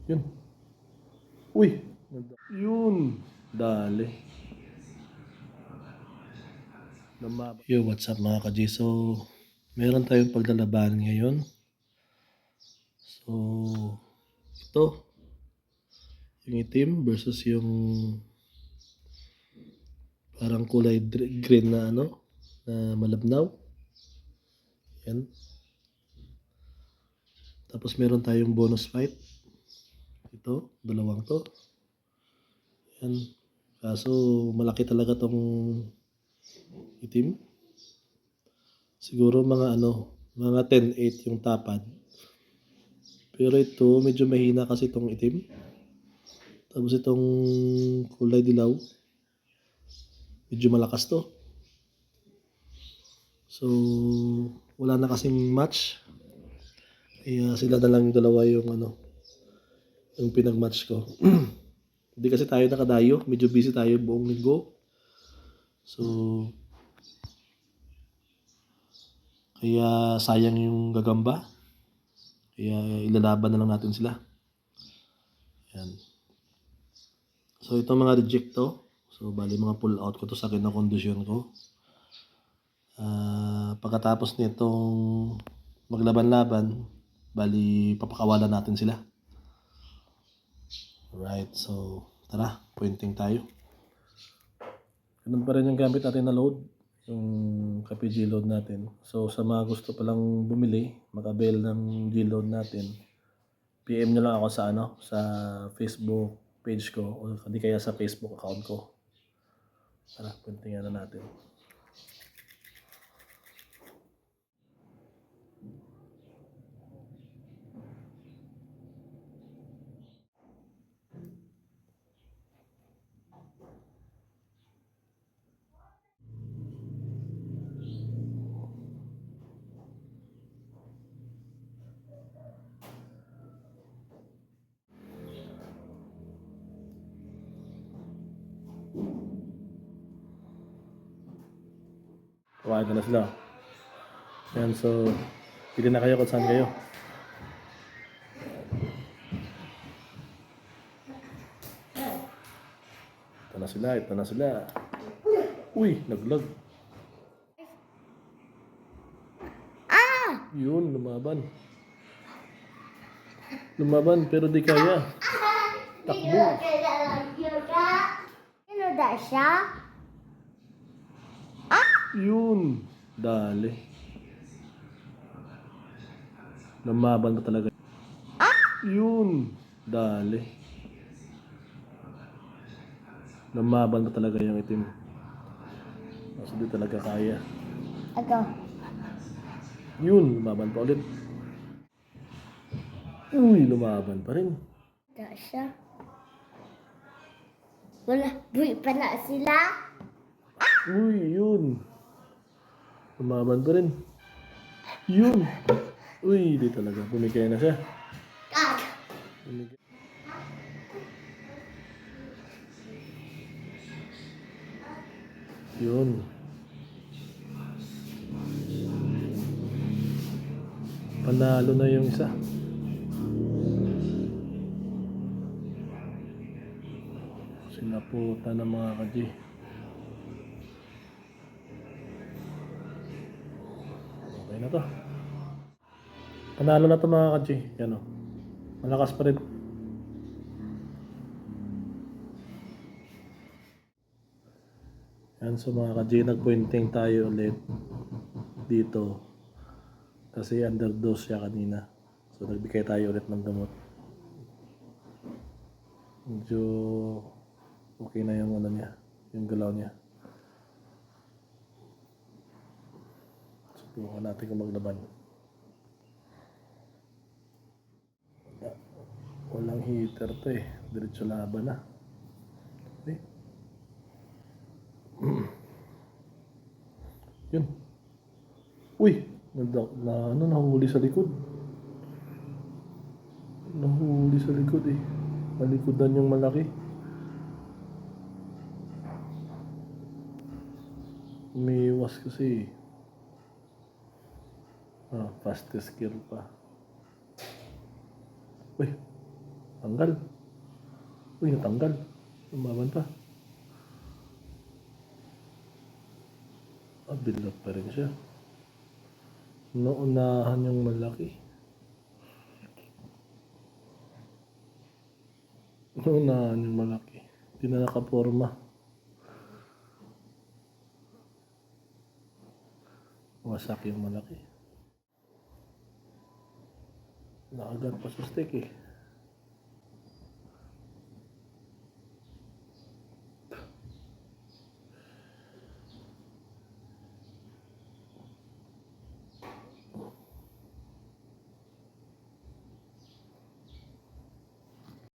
Yun. Uy! Yun! Dali. Yo, what's up mga ka-G? So, meron tayong paglalaban ngayon. So, ito. Yung itim versus yung parang kulay green na na malabnaw. Yan. Tapos meron tayong bonus fight. Ito, dalawang to. Yan. Kaso malaki talaga tong itim. Siguro mga 10-8 yung tapad. Pero ito, medyo mahina kasi itong itim. Tapos itong kulay dilaw, medyo malakas to. So, wala na kasing match. Kaya sila na lang dalawa yung yung pinag-match ko. Hindi kasi tayo nakadayo. Medyo busy tayo buong linggo. So, kaya sayang yung gagamba. Kaya ilalaban na lang natin sila. Yan. So, itong mga reject to. So, bali mga pull out ko to sa kinakondisyon ko. Pagkatapos nitong maglaban-laban, bali papakawalan natin sila. Alright, so tara, pointing tayo. Ganun pa rin yung gamit natin na load, yung KP G-load natin. So sa mga gusto palang bumili, mag-avail ng G-load natin, PM nyo lang ako sa Facebook page ko o hindi kaya sa Facebook account ko. Tara, pointingan na natin. Kawain na sila. Yan, so pili na kayo kung saan kayo. Ito na sila. Uy, naglag. Yun, lumaban. Lumaban pero di kaya. Takbo. Sino da siya? Yun. Dali. Lumaban pa talaga. Yun. Dali. Lumaban pa talaga yung itim. Kasi di talaga kaya. Ito. Yun. Lumaban pa ulit. Uy, lumaban pa rin. Da siya. Wala, buwi pa na sila. Uy, yun. Lumaban pa rin. Yun. Uy, di talaga. Pumigay na siya. Kak. Pumigay. Yun. Panalo na yung isa. Sinaputa ng mga ka-G. Okay na to. Panalo na to mga ka-G. Yan o. Malakas pa rin. Yan, so mga ka-G, nag-pointing tayo ulit dito. Kasi underdose siya kanina. So nagbigay tayo ulit ng gamot. Medyo okay na yung niya, yung galaw niya. Subukan natin kung maglaban. Walang heater to eh. Diretso laban na. Okay. Yun. Uy! Nahuli sa likod. Nahuli sa likod eh. Malikodan yung malaki. Umiiwas kasi. Fastest kill pa. Uy! Tanggal. Uy, natanggal. Lumaban pa. Build up pa rin siya. Naunahan yung malaki. Naunahan yung malaki. Hindi na nakaporma. Wasak yung malaki. Nakagat pa sa stick eh.